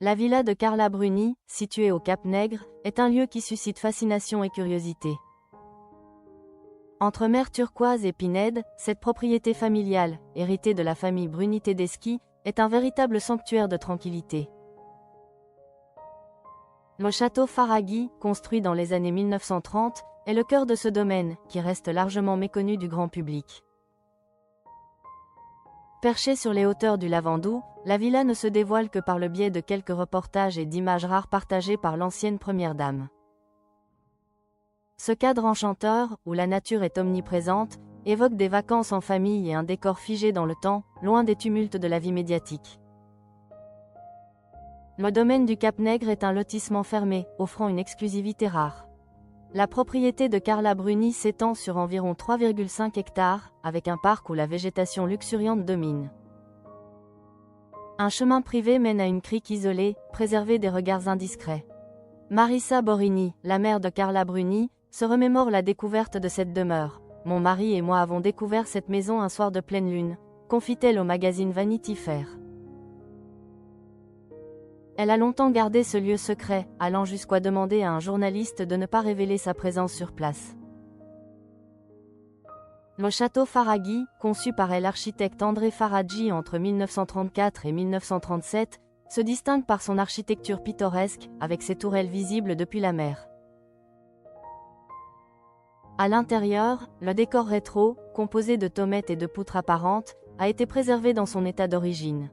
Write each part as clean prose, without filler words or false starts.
La villa de Carla Bruni, située au Cap-Nègre, est un lieu qui suscite fascination et curiosité. Entre mer turquoise et Pinède, cette propriété familiale, héritée de la famille Bruni Tedeschi, est un véritable sanctuaire de tranquillité. Le château Faraghi, construit dans les années 1930, est le cœur de ce domaine, qui reste largement méconnu du grand public. Perchée sur les hauteurs du Lavandou, la villa ne se dévoile que par le biais de quelques reportages et d'images rares partagées par l'ancienne première dame. Ce cadre enchanteur, où la nature est omniprésente, évoque des vacances en famille et un décor figé dans le temps, loin des tumultes de la vie médiatique. Le domaine du Cap-Nègre est un lotissement fermé, offrant une exclusivité rare. La propriété de Carla Bruni s'étend sur environ 3,5 hectares, avec un parc où la végétation luxuriante domine. Un chemin privé mène à une crique isolée, préservée des regards indiscrets. Marissa Borini, la mère de Carla Bruni, se remémore la découverte de cette demeure. « Mon mari et moi avons découvert cette maison un soir de pleine lune », confie-t-elle au magazine Vanity Fair. Elle a longtemps gardé ce lieu secret, allant jusqu'à demander à un journaliste de ne pas révéler sa présence sur place. Le château Faraghi, conçu par l'architecte André Faraghi entre 1934 et 1937, se distingue par son architecture pittoresque, avec ses tourelles visibles depuis la mer. À l'intérieur, le décor rétro, composé de tomettes et de poutres apparentes, a été préservé dans son état d'origine.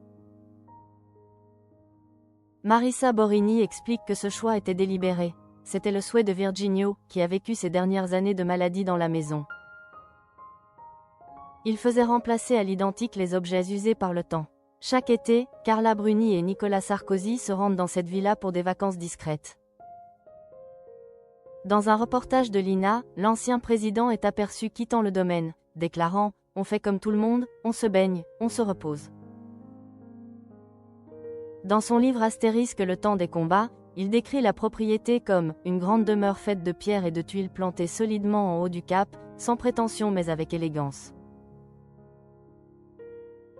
Marissa Borini explique que ce choix était délibéré. C'était le souhait de Virginio, qui a vécu ses dernières années de maladie dans la maison. Il faisait remplacer à l'identique les objets usés par le temps. Chaque été, Carla Bruni et Nicolas Sarkozy se rendent dans cette villa pour des vacances discrètes. Dans un reportage de l'INA, l'ancien président est aperçu quittant le domaine, déclarant « On fait comme tout le monde, on se baigne, on se repose ». Dans son livre Astérisque le temps des combats, il décrit la propriété comme « une grande demeure faite de pierres et de tuiles plantées solidement en haut du cap, sans prétention mais avec élégance ».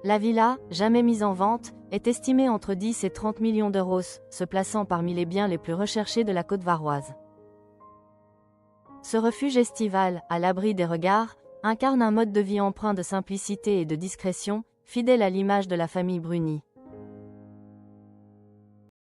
La villa, jamais mise en vente, est estimée entre 10 et 30 millions d'euros, se plaçant parmi les biens les plus recherchés de la côte varoise. Ce refuge estival, à l'abri des regards, incarne un mode de vie empreint de simplicité et de discrétion, fidèle à l'image de la famille Bruni.